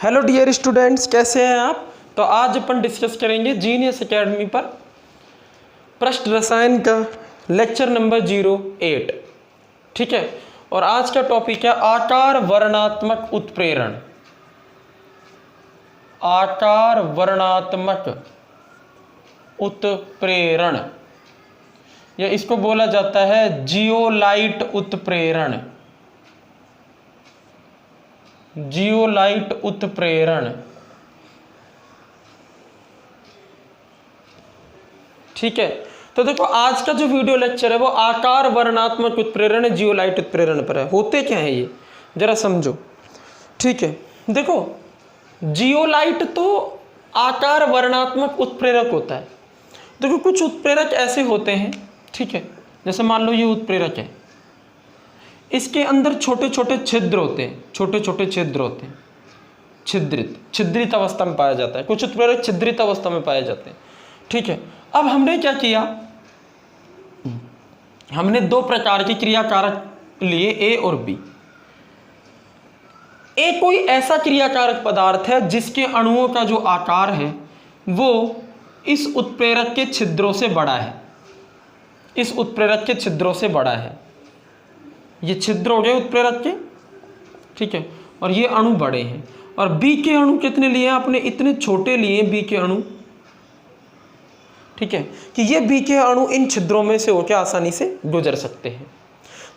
Hello dear students, कैसे हैं आप। तो आज अपन डिस्कस करेंगे जीनियस एकेडमी पर पृष्ठ रसायन का लेक्चर नंबर 08। ठीक है, और आज का टॉपिक है आकार वर्णात्मक उत्प्रेरण। आकार वर्णात्मक उत्प्रेरण, या इसको बोला जाता है जियोलाइट उत्प्रेरण। जियोलाइट उत्प्रेरण, ठीक है। तो देखो, आज का जो वीडियो लेक्चर है वो आकार वर्णात्मक उत्प्रेरण जियोलाइट उत्प्रेरण पर है। होते क्या है ये जरा समझो, ठीक है। देखो, जियोलाइट तो आकार वर्णात्मक उत्प्रेरक होता है। देखो, कुछ उत्प्रेरक ऐसे होते हैं, ठीक है, जैसे मान लो ये उत्प्रेरक है, इसके अंदर छोटे छोटे छिद्र होते हैं, छोटे छोटे छिद्र होते हैं, छिद्रित अवस्था में पाया जाता है। कुछ उत्प्रेरक छिद्रित अवस्था में पाए जाते हैं, ठीक है। अब हमने क्या किया, हमने दो प्रकार के क्रियाकारक लिए, ए और बी। ए कोई ऐसा क्रियाकारक पदार्थ है जिसके अणुओं का जो आकार है वो इस उत्प्रेरक के छिद्रों से बड़ा है, इस उत्प्रेरक के छिद्रों से बड़ा है। ये छिद्र हो गए उत्प्रेरक के, ठीक है, और ये अणु बड़े हैं। और बी के अणु कितने लिए आपने, इतने छोटे लिए बी के अणु, ठीक है, कि ये बी के अणु इन छिद्रों में से होकर आसानी से गुजर सकते हैं।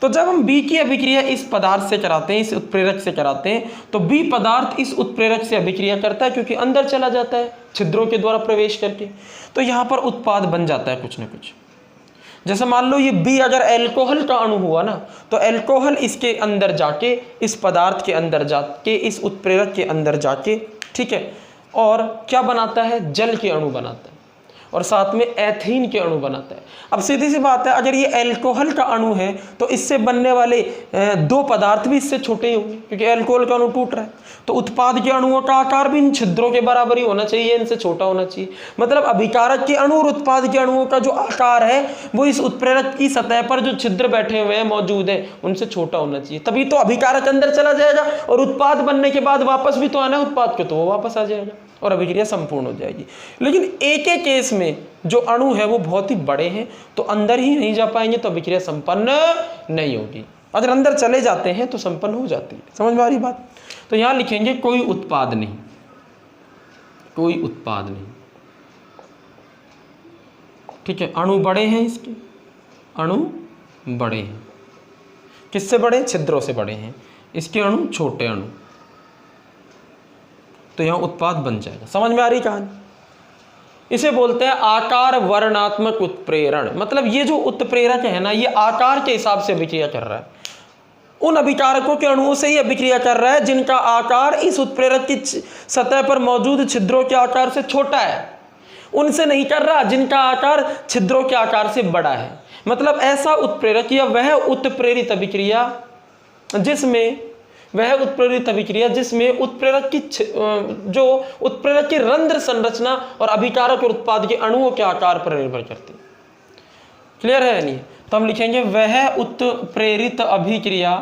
तो जब हम बी की अभिक्रिया इस पदार्थ से कराते हैं, इस उत्प्रेरक से कराते हैं, तो बी पदार्थ इस उत्प्रेरक से अभिक्रिया करता है क्योंकि अंदर चला जाता है छिद्रों के द्वारा प्रवेश करके। तो यहाँ पर उत्पाद बन जाता है कुछ ना कुछ। जैसे मान लो ये बी अगर एल्कोहल का अणु हुआ ना, तो एल्कोहल इसके अंदर जाके, इस पदार्थ के अंदर जाके, इस उत्प्रेरक के अंदर जाके, ठीक है, और क्या बनाता है, जल के अणु बनाता है और साथ में एथीन के अणु बनाता है। अब सीधी सी बात है, अगर ये एल्कोहल का अणु है तो इससे बनने वाले दो पदार्थ भी इससे छोटे ही होंगे क्योंकि एल्कोहल का अणु टूट रहा है। तो उत्पाद के अणुओं का आकार भी इन छिद्रों के बराबर ही होना चाहिए, इनसे छोटा होना चाहिए। मतलब अभिकारक के अणु और उत्पाद के अणुओं का जो आकार है वो इस उत्प्रेरक की सतह पर जो छिद्र बैठे हुए हैं, मौजूद है, उनसे छोटा होना चाहिए। तभी तो अभिकारक अंदर चला जाएगा और उत्पाद बनने के बाद वापस भी तो आना है उत्पाद को, तो वो वापस आ जाएगा और अभिक्रिया संपूर्ण हो जाएगी। लेकिन एक के केस में जो अणु है वो बहुत ही बड़े हैं, तो अंदर ही नहीं जा पाएंगे, तो अभिक्रिया संपन्न नहीं होगी। अगर अंदर चले जाते हैं तो संपन्न हो जाती है। समझ में आ रही बात। तो यहां लिखेंगे कोई उत्पाद नहीं, कोई उत्पाद नहीं, ठीक है। अणु बड़े हैं, इसके अणु बड़े हैं। किससे बड़े, छिद्रों से बड़े हैं। इसके अणु छोटे अणु, तो यहां उत्पाद बन जाएगा। समझ में आ रही कहानी। इसे बोलते हैं आकार वर्णात्मक उत्प्रेरण। मतलब ये जो उत्प्रेरक है ना, ये आकार के हिसाब से अभिक्रिया कर रहा है, उन अभिकारकों के अणुओं से ही अभिक्रिया कर रहा है जिनका आकार इस उत्प्रेरक की सतह पर मौजूद छिद्रों के आकार से छोटा है। उनसे नहीं कर रहा जिनका आकार छिद्रों के आकार से बड़ा है। मतलब ऐसा उत्प्रेरक या वह उत्प्रेरित अभिक्रिया जिसमें, वह उत्प्रेरित अभिक्रिया जिसमें उत्प्रेरक की जो उत्प्रेरक की रंध्र संरचना और अभिकारक और उत्पाद के अणुओं के आकार पर निर्भर करती है। क्लियर है नहीं। तो हम लिखेंगे वह उत्प्रेरित अभिक्रिया,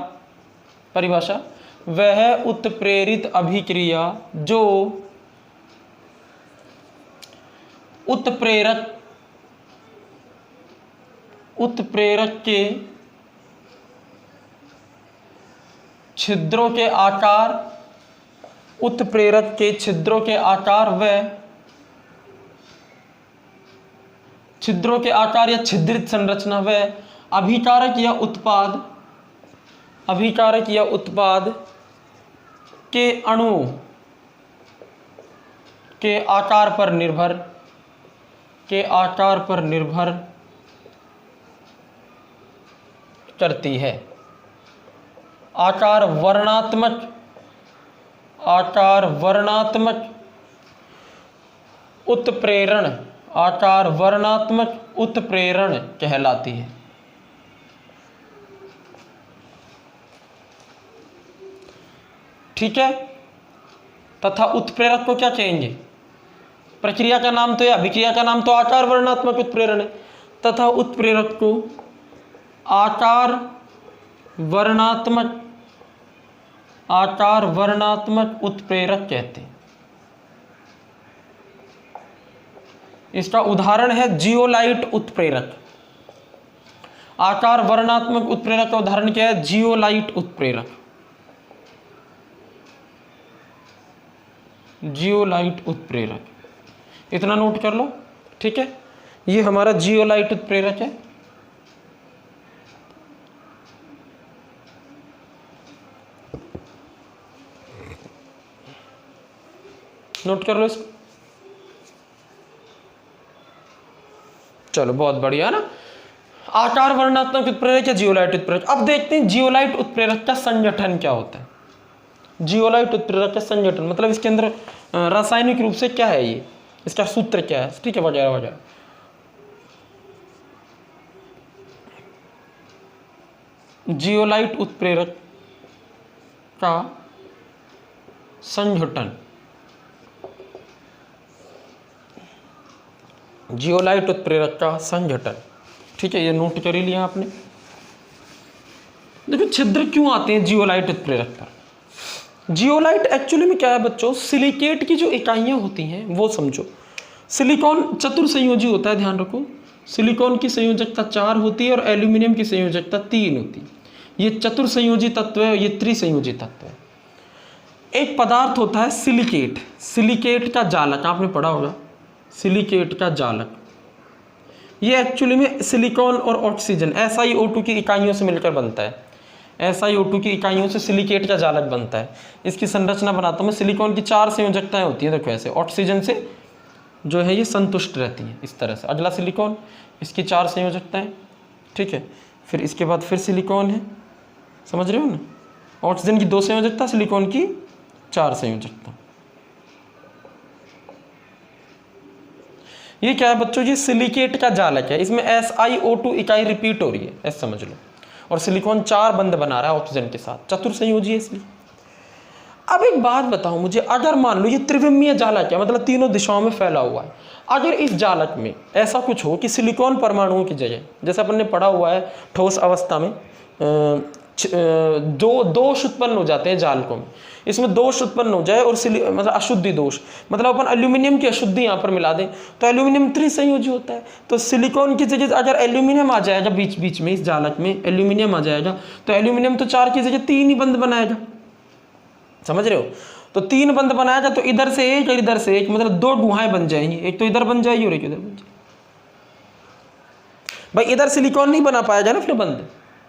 परिभाषा, वह उत्प्रेरित अभिक्रिया जो उत्प्रेरक के छिद्रों के आकार, उत्प्रेरक के छिद्रों के आकार व छिद्रों के आकार या छिद्रित संरचना व अभिकारक या उत्पाद, अभिकारक या उत्पाद के अणुओं के आकार पर निर्भर, के आकार पर निर्भर करती है। आकार वर्णात्मक, आकार वर्णात्मक उत्प्रेरण, आकार वर्णात्मक उत्प्रेरण कहलाती है। ठीक है। तथा उत्प्रेरक को क्या कहेंगे, प्रक्रिया का नाम तो या अभिक्रिया का नाम तो आकार वर्णात्मक उत्प्रेरण है, तथा उत्प्रेरक को आकार वर्णात्मक आकार वर्णात्मक उत्प्रेरक कहते हैं। इसका उदाहरण है जियोलाइट उत्प्रेरक। आकार वर्णात्मक उत्प्रेरक का उदाहरण क्या है? जियोलाइट उत्प्रेरक। जियोलाइट उत्प्रेरक, इतना नोट कर लो, ठीक है। ये हमारा जियोलाइट उत्प्रेरक है। नोट कर लो इसको। चलो बहुत बढ़िया ना। आकार वर्णात्मक उत्प्रेरक या जियोलाइट उत्प्रेरक। अब देखते हैं जियोलाइट उत्प्रेरक का संगठन क्या होता है। जियोलाइट उत्प्रेरक का संगठन मतलब इसके अंदर रासायनिक रूप से क्या है, ये इसका सूत्र क्या है, ठीक है, वगैरह वगैरह। जियोलाइट उत्प्रेरक का संगठन, जियोलाइट उत्प्रेरक का संगठन, ठीक है, ये नोट कर ही लिया आपने। देखो छिद्र क्यों आते हैं जियोलाइट उत्प्रेरक पर। जियोलाइट एक्चुअली में क्या है बच्चों, सिलिकेट की जो इकाइयां होती हैं वो समझो। सिलिकॉन चतुर्संयोजी होता है, ध्यान रखो। सिलिकॉन की संयोजकता 4 होती है और एल्यूमिनियम की संयोजकता 3 होती है। ये चतुर्संयोजी तत्व है, ये त्रिसंयोजी तत्व है। एक पदार्थ होता है सिलिकेट, सिलिकेट का जालक, आपने पढ़ा होगा सिलिकेट का जालक। ये एक्चुअली में सिलिकॉन और ऑक्सीजन SiO2 की इकाइयों से मिलकर बनता है। SiO2 की इकाइयों से सिलिकेट का जालक बनता है। इसकी संरचना बनाता हूँ मैं। सिलिकॉन की 4 संयोजकताएं होती हैं, देखो ऐसे, ऑक्सीजन से जो है ये संतुष्ट रहती है इस तरह से। अगला सिलिकॉन, इसकी 4 संयोजकताएं, ठीक है। फिर इसके बाद फिर सिलिकॉन है, समझ रहे हो ना। ऑक्सीजन की 2 संयोजकता, सिलिकॉन की 4 संयोजकता। ये क्या है बच्चों, ये सिलिकेट का जालक है। इसमें SiO2 इकाई रिपीट हो रही है, ऐसे समझ लो। और सिलिकॉन 4 बंध बना रहा है ऑक्सीजन के साथ, चतुर्संयोजी है इसलिए। अब एक बात बताओ मुझे, अगर मान लो ये त्रिविमीय जालक है, मतलब तीनों दिशाओं में फैला हुआ है। अगर इस जालक में ऐसा कुछ हो कि सिलिकॉन परमाणुओं की जगह, जैसे अपन ने पढ़ा हुआ है ठोस अवस्था में दोष उत्पन्न हो जाते हैं जालकों में, इसमें दोष उत्पन्न हो जाए और मतलब अशुद्धि दोष, मतलब अपन एल्यूमिनियम की अशुद्धि यहाँ पर मिला दें तो एल्यूमिनियम त्रिसंयोजी होता है। तो सिलिकॉन की जगह अगर एल्यूमिनियम आ जाएगा बीच बीच में, इस जालक में एल्यूमिनियम आ जाएगा तो एल्यूमिनियम तो 4 की जगह 3 ही बंध बनाएगा, समझ रहे हो। तो 3 बंध बनाएगा तो इधर से एक और इधर से एक, मतलब 2 गुहाएं बन जाएंगी, एक तो इधर बन जाएगी और एक इधर बन जाएगी। भाई इधर सिलिकॉन नहीं बना पाएगा ना फिर बंध,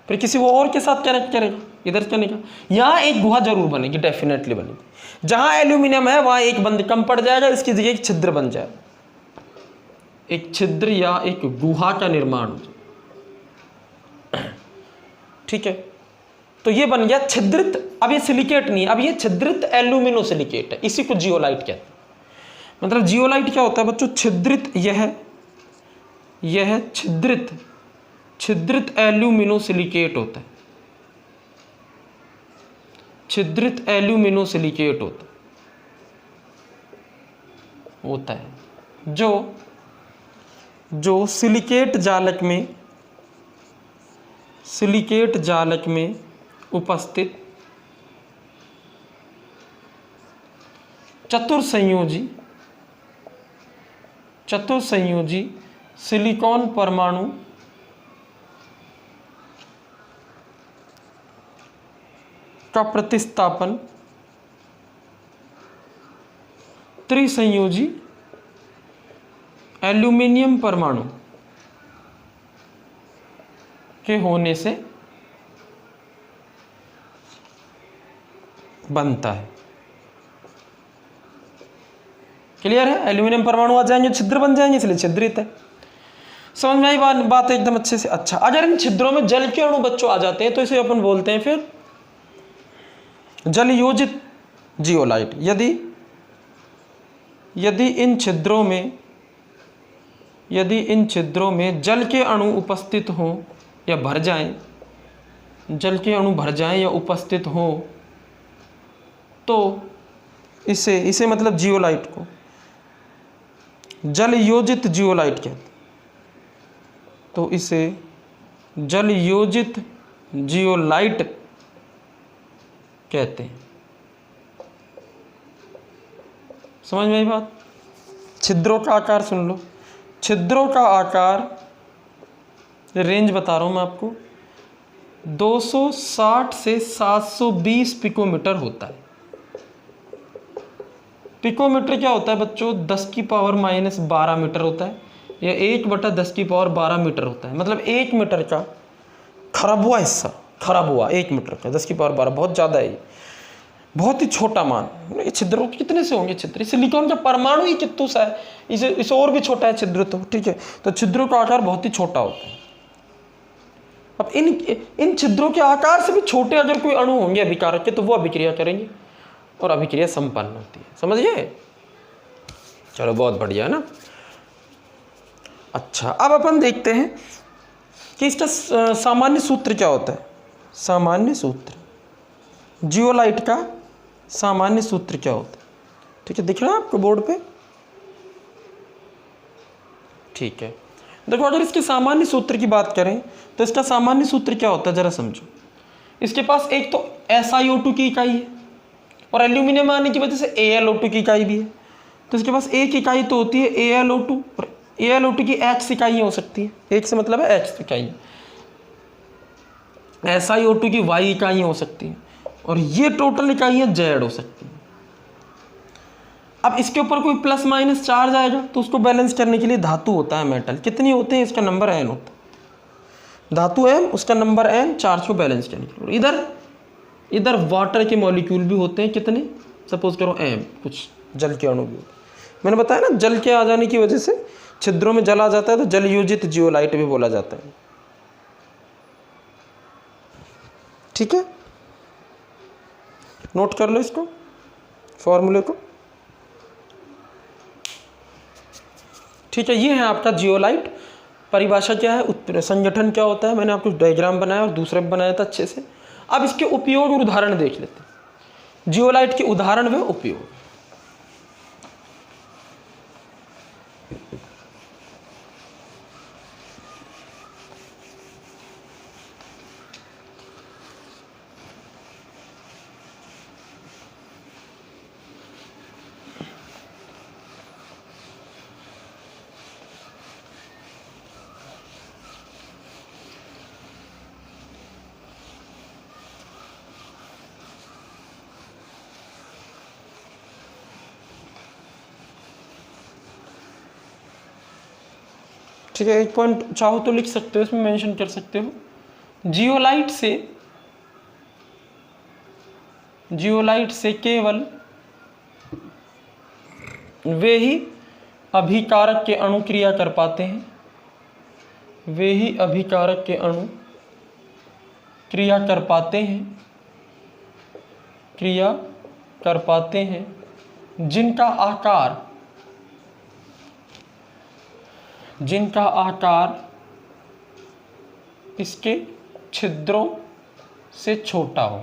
फिर किसी वो और के साथ कनेक्ट करेगा, इधर कनेक्ट। यहाँ एक गुहा जरूर बनेगी, डेफिनेटली बनेगी। जहां एल्यूमिनियम है वहां एक बंध कम पड़ जाएगा, इसकी जगह एक छिद्र बन जाए, एक छिद्र या एक गुहा का निर्माण हो जाए, ठीक है। तो ये बन गया छिद्रित। अब ये सिलिकेट नहीं है, अब ये छिद्रित एल्यूमिनो सिलिकेट है, इसी को जियोलाइट कहते हैं। मतलब जियोलाइट क्या होता है बच्चों, छिद्रित, यह छिद्रित एल्यूमिनो सिलिकेट होता है, छिद्रित एल्यूमिनो सिलिकेट होता है जो सिलिकेट जालक में उपस्थित चतुर्संयोजी सिलिकॉन परमाणु का प्रतिस्थापन त्रिसंयोजी एल्यूमिनियम परमाणु के होने से बनता है। क्लियर है। एल्यूमिनियम परमाणु आ जाएंगे, छिद्र बन जाएंगे, इसलिए छिद्रित है। समझ में आई बात एकदम अच्छे से। अच्छा, अगर इन छिद्रों में जल के अणु बच्चों आ जाते हैं तो इसे अपन बोलते हैं फिर जल योजित जियोलाइट। यदि इन छिद्रों में जल के अणु उपस्थित हों या भर जाएं, या उपस्थित हों तो इसे मतलब जियोलाइट को जल योजित जियोलाइट कहते हैं। तो इसे जल योजित जियोलाइट कहते हैं। समझ में आई बात? छिद्रों का आकार सुन लो, छिद्रों का आकार रेंज बता रहा हूँ मैं आपको, 260 से 720 पिकोमीटर होता है। पिकोमीटर क्या होता है बच्चों? 10⁻⁻12 मीटर होता है, या 1/10⁻12 मीटर होता है। मतलब 1 मीटर का खराब हुआ हिस्सा, खराब हुआ 1 मीटर का 10⁻12, बहुत ज़्यादा है ये, बहुत ही छोटा मान। ये छिद्रों कितने से होंगे छिद्र? सिलिकॉन का परमाणु ही कितने सा है, इसे और भी छोटा है छिद्र तो, ठीक है। तो छिद्रों का आकार बहुत ही छोटा होता है। अब इन छिद्रों के आकार से भी छोटे अगर कोई अणु होंगे अभिकारक के, तो वो अभिक्रिया करेंगे और अभिक्रिया संपन्न होती है। समझिए? चलो बहुत बढ़िया है ना। अच्छा, अब अपन देखते हैं कि इसका सामान्य सूत्र क्या होता है। सामान्य सूत्र जियोलाइट का सामान्य सूत्र क्या होता है? ठीक है, दिख रहा है आपको बोर्ड पे? ठीक है, देखो अगर इसके सामान्य सूत्र की बात करें तो इसका सामान्य सूत्र क्या होता है जरा समझो। इसके पास एक तो SiO2 की इकाई है और एल्यूमिनियम आने की वजह से AlO2 की इकाई भी है। तो इसके पास एक इकाई तो होती है AlO2 और AlO2 की X इकाई हो सकती है। एक से मतलब है X इकाई। SiO2 की Y इकाई हो सकती है और ये टोटल इकाइयाँ Z हो सकती है। अब इसके ऊपर कोई प्लस माइनस चार्ज आएगा तो उसको बैलेंस करने के लिए धातु होता है मेटल। कितनी होते हैं? इसका नंबर n होता है। धातु m, उसका नंबर n, चार्ज को बैलेंस करने के लिए। इधर वाटर के मॉलिक्यूल भी होते हैं। कितने? सपोज करो m, कुछ जल के अणु भी होते हैं। मैंने बताया ना, जल के आ जाने की वजह से छिद्रों में जल आ जाता है तो जल योजित जियोलाइट भी बोला जाता है। ठीक है, नोट कर लो इसको, फॉर्मूले को। ठीक है, ये है आपका जियोलाइट। परिभाषा क्या है, संगठन क्या होता है, मैंने आपको डायग्राम बनाया और दूसरे भी बनाया था अच्छे से। अब इसके उपयोग और उदाहरण देख लेते हैं। जियोलाइट के उदाहरण व उपयोग। ठीक है, एक पॉइंट चाहो तो लिख सकते हो, इसमें मेंशन कर सकते हो। जियोलाइट से केवल वे ही अभिकारक के अणु क्रिया कर पाते हैं, वे ही अभिकारक के अणु क्रिया कर पाते हैं जिनका आकार इसके छिद्रों से छोटा हो।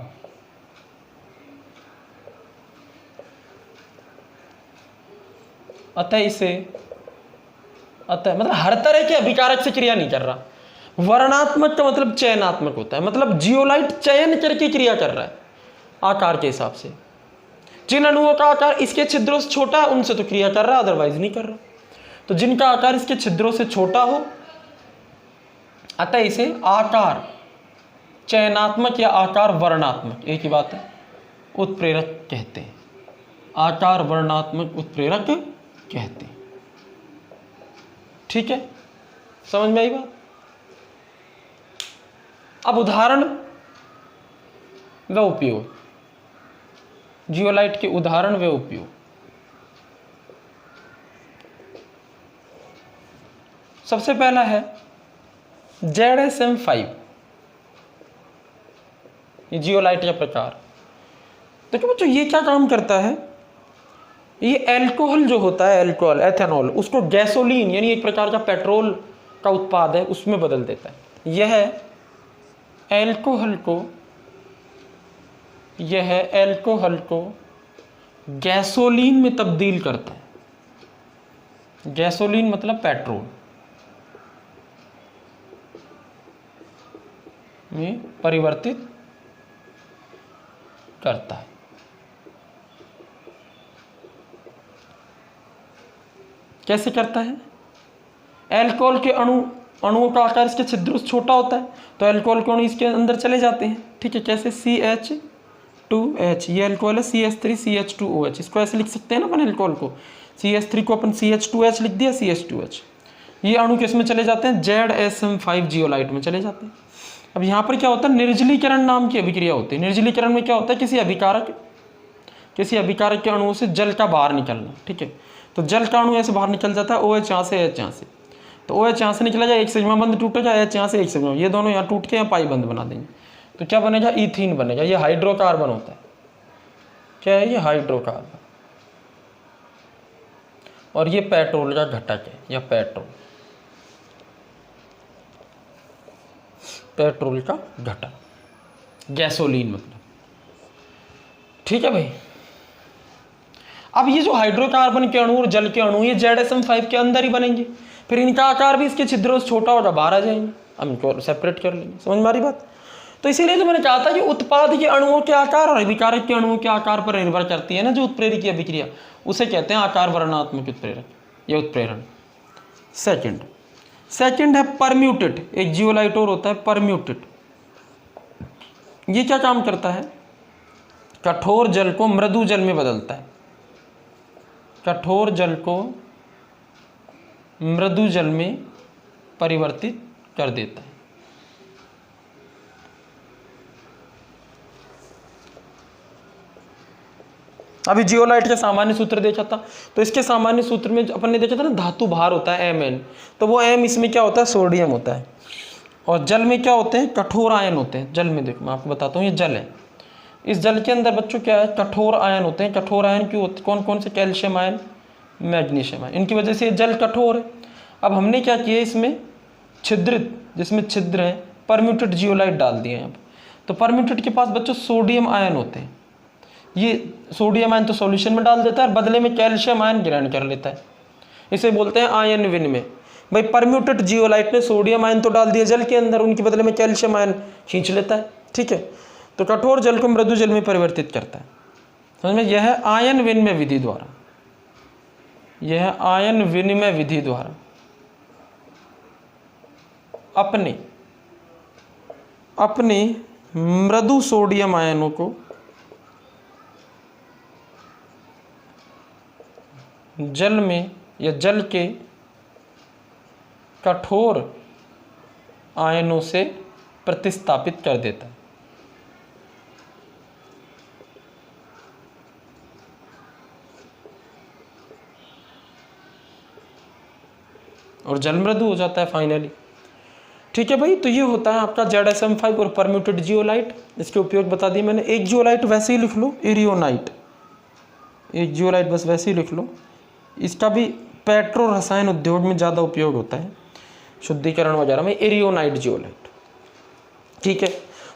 अतः मतलब हर तरह के अभिकारक से क्रिया नहीं कर रहा। वर्णात्मक का मतलब चयनात्मक होता है, मतलब जियोलाइट चयन करके क्रिया कर रहा है आकार के हिसाब से। जिन अणुओं का आकार इसके छिद्रों से छोटा है उनसे तो क्रिया कर रहा है, अदरवाइज नहीं कर रहा। तो जिनका आकार इसके छिद्रों से छोटा हो, अतः इसे आकार चयनात्मक या आकार वर्णात्मक, एक ही बात है, उत्प्रेरक कहते हैं। आकार वर्णात्मक उत्प्रेरक कहते हैं। ठीक है, समझ में आई बात? अब उदाहरण व उपयोग। जियोलाइट के उदाहरण व उपयोग। सबसे पहला है ZSM5, ये जियोलाइट का प्रकार। देखो बच्चों, ये क्या काम करता है, ये एल्कोहल जो होता है, एल्कोहल एथेनॉल, उसको गैसोलीन यानी एक प्रकार का पेट्रोल का उत्पाद है उसमें बदल देता है। यह एल्कोहल को गैसोलीन में तब्दील करता है। गैसोलीन मतलब पेट्रोल में परिवर्तित करता है। कैसे करता है? एल्कोहल के अणुओं का आकार इसके छिद्रों से छोटा होता है, तो एल्कोहल के अणु इसके अंदर चले जाते हैं। ठीक है, कैसे? CH2H, ये एल्कोहल है, CH3CH2OH, इसको ऐसे लिख सकते हैं ना अपन एल्कोहल को, CH3 को अपन CH2H लिख दिया, CH2H। ये अणु किस में चले जाते हैं? ZSM5 जियोलाइट में चले जाते हैं। अब यहाँ पर क्या होता है? निर्जलीकरण नाम की अभिक्रिया होती है। निर्जलीकरण में क्या होता है? किसी अभिकारक के अणुओं से जल का बाहर निकलना। ठीक है, तो जल का अणु ऐसे बाहर निकल जाता है, OH यहाँ से, H यहाँ से, तो OH यहाँ से निकला जाए, एक सिग्मा बंध टूटेगा, H यहाँ से एक सिग्मा, ये दोनों यहाँ टूट के यहाँ पाई बंध बना देंगे, तो क्या बनेगा? ईथीन बनेगा। ये हाइड्रोकार्बन होता है। क्या है ये? हाइड्रोकार्बन। और ये पेट्रोल का घटक है, या पेट्रोल का घटक, गैसोलीन मतलब। ठीक है भाई। अब ये जो हाइड्रोकार्बन के अणु और जल के अणु, ये ZSM5 के अंदर ही बनेंगे, फिर इनका आकार भी इसके छिद्रों से छोटा होगा, बाहर आ जाएंगे, हम इनको सेपरेट कर लेंगे। समझ में आ रही बात? तो इसीलिए जो मैंने कहा था कि उत्पाद के अणुओं के आकार और अभिकारक के अणुओं के आकार पर निर्भर करती है ना जो उत्प्रेरक की अभिक्रिया, उसे कहते हैं आकार वर्णनात्मक उत्प्रेरक या उत्प्रेरण। सेकंड है परम्यूटेट। एक जियोलाइट और होता है परम्यूटेट। ये क्या काम करता है? कठोर जल को मृदु जल में बदलता है। कठोर जल को मृदु जल में परिवर्तित कर देता है। अभी जियोलाइट का सामान्य सूत्र देखा था, तो इसके सामान्य सूत्र में अपन ने देखा था ना, धातु भार होता है Mn, तो वो M इसमें क्या होता है? सोडियम होता है। और जल में क्या होते हैं? कठोर आयन होते हैं। जल में देखो मैं आपको बताता हूँ, ये जल है, इस जल के अंदर बच्चों क्या है? कठोर आयन होते हैं। कठोर आयन क्यों होते? कौन कौन से? कैल्शियम आयन, मैग्नीशियम आयन, इनकी वजह से ये जल कठोर है। अब हमने क्या किया? इसमें छिद्रित, जिसमें छिद्र है, परम्यूटेट जियोलाइट डाल दिए हैं। तो परम्यूटेट के पास बच्चों सोडियम आयन होते हैं। ये सोडियम आयन तो सॉल्यूशन में डाल देता है और बदले में कैल्शियम आयन ग्रहण कर लेता है। इसे बोलते हैं आयन विनिमय। भाई परम्यूटेट जियोलाइट ने सोडियम आयन तो डाल दिया जल के अंदर, उनके बदले में कैल्शियम आयन खींच लेता है। ठीक है, तो कठोर जल को मृदु जल में परिवर्तित करता है। समझ में? यह है आयन विनिमय विधि द्वारा, यह आयन विनिमय विधि द्वारा अपने मृदु सोडियम आयनों को जल में या जल के कठोर आयनों से प्रतिस्थापित कर देता है। और जल मृदु हो जाता है फाइनली। ठीक है भाई, तो ये होता है आपका ZSM5 और परम्यूटेट जियोलाइट। इसके उपयोग बता दिए मैंने। एक जियोलाइट वैसे ही लिख लो, एरियोनाइट। एक जियोलाइट बस वैसे ही लिख लो। इसका भी पेट्रो रसायन उद्योग में ज़्यादा उपयोग होता है, शुद्धिकरण वगैरह में, एरियोनाइट जियोलाइट। ठीक है,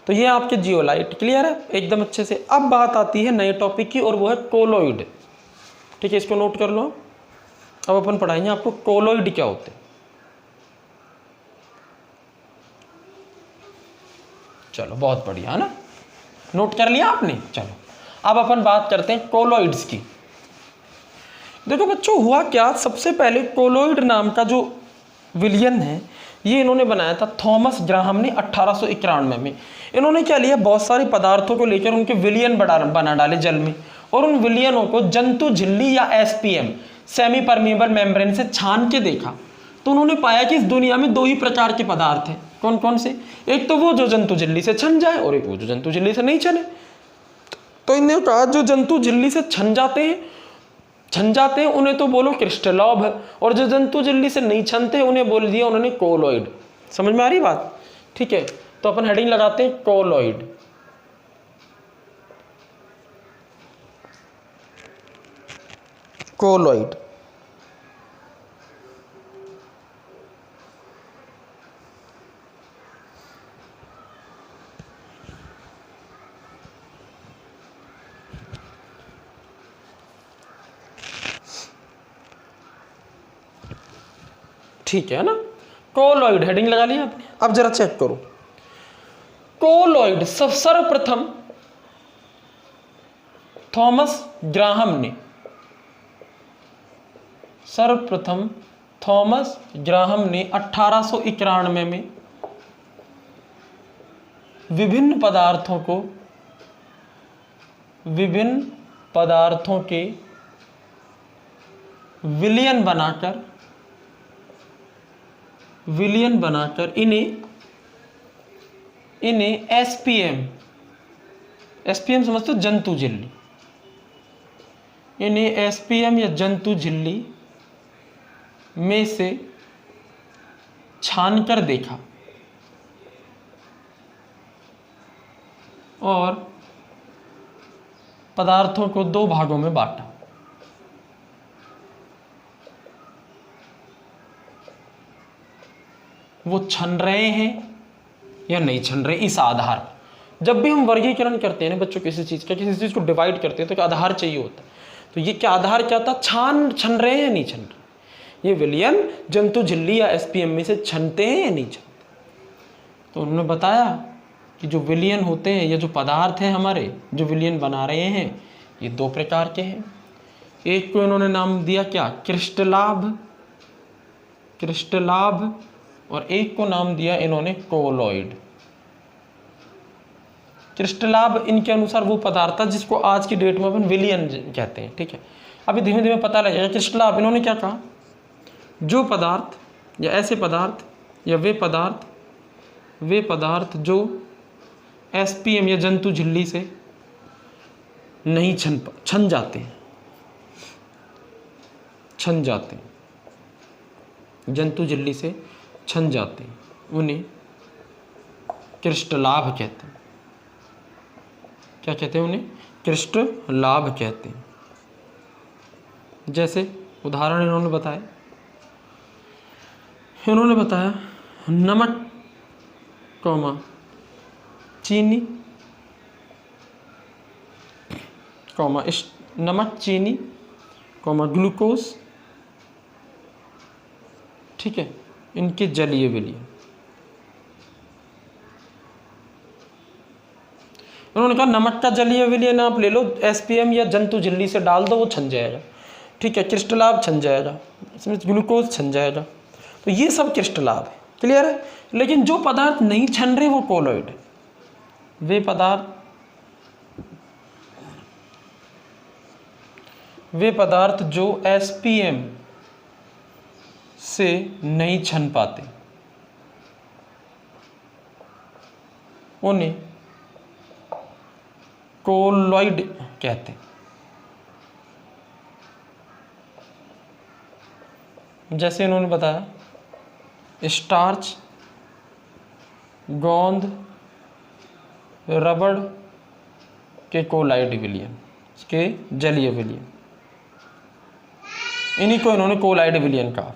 तो ये आपके जियोलाइट क्लियर है एकदम अच्छे से। अब बात आती है नए टॉपिक की, और वो है कोलोइड। ठीक है, इसको नोट कर लो। अब अपन पढ़ाएंगे आपको कोलोइड क्या होते हैं। चलो बहुत बढ़िया है ना, नोट कर लिया आपने। चलो अब अपन बात करते हैं कोलोइड्स की। देखो बच्चों, हुआ क्या, सबसे पहले कोलोइड नाम का जो विलयन है ये इन्होंने बनाया था थॉमस ग्राहम ने 1891 में। इन्होंने क्या लिया, बहुत सारे पदार्थों को लेकर उनके विलयन बना डाले जल में, और उन विलयनों को जंतु झिल्ली या SPM, सेमी परमिएबल मेम्ब्रेन से छान के देखा। तो उन्होंने पाया कि इस दुनिया में दो ही प्रकार के पदार्थ हैं। कौन कौन से? एक तो वो जो जंतु झिल्ली से छन जाए, और एक वो जो जंतु झिल्ली से नहीं छने। तो इन्होंने कहा जो जंतु झिल्ली से छन जाते हैं उन्हें तो बोलो क्रिस्टलोब है, और जो जंतु झिल्ली से नहीं छनते उन्हें बोल दिया उन्होंने कोलोइड। समझ में आ रही बात? ठीक है, तो अपन हेडिंग लगाते हैं कोलोइड। कोलोइड ठीक है ना, कोलोइड हेडिंग लगा लिया आपने। अब जरा चेक करो, कोलोइड सर्वप्रथम थॉमस ग्राहम ने सर्वप्रथम थॉमस ग्राहम ने 1891 में विभिन्न पदार्थों के विलयन बनाकर इन्हें एसपीएम समझते हो, जंतु झिल्ली, इन्हें एसपीएम या जंतु झिल्ली में से छानकर देखा और पदार्थों को 2 भागों में बांटा। वो छन रहे हैं या नहीं छन रहे, इस आधार पर। जब भी हम वर्गीकरण करते हैं ना बच्चों, किसी चीज़ को डिवाइड करते हैं तो एक आधार चाहिए होता है। तो ये क्या आधार क्या था? छन रहे हैं या नहीं छन रहे, ये विलयन जंतु झिल्ली या एसपीएम में से छनते हैं या नहीं छनते। तो उन्होंने बताया कि जो विलयन होते हैं या जो पदार्थ हैं हमारे जो विलयन बना रहे हैं, ये 2 प्रकार के हैं। एक को इन्होंने नाम दिया क्या? क्रिस्टलाभ, और एक को नाम दिया इन्होंने कोलोइड। क्रिस्टलाभ इनके अनुसार वो पदार्थ था जिसको आज की डेट में अपन विलयन कहते हैं, ठीक है। अभी धीमे धीमे पता लगेगा। क्रिस्टलाभ इन्होंने क्या कहा? जो पदार्थ या ऐसे पदार्थ या वे पदार्थ जो एसपीएम या जंतु झिल्ली से नहीं छन जाते हैं, जंतु झिल्ली से छन जाते हैं, उन्हें क्रिस्टलाभ कहते हैं। क्या कहते हैं? उन्हें क्रिस्टलाभ कहते हैं। जैसे उदाहरण इन्होंने बताया नमक, चीनी, ग्लूकोज, ठीक है, इनके जलीय विलयन। उन्होंने कहा नमक का जलीय विलयन आप ले लो, एसपीएम या जंतु झिल्ली से डाल दो, वो छन जाएगा, ठीक है, क्रिस्टलाभ छन जाएगा, इसमें ग्लूकोज छन जाएगा। तो ये सब क्रिस्टलाभ है, क्लियर है। लेकिन जो पदार्थ नहीं छन रहे वो कोलोइड है। वे पदार्थ जो एसपीएम से नहीं छन पाते उन्हें कोलोइड कहते हैं। जैसे इन्होंने बताया स्टार्च, गोंद, रबड़ के कोलाइड विलयन, के जलीय विलयन, इन्हीं को इन्होंने कोलाइड विलयन कहा।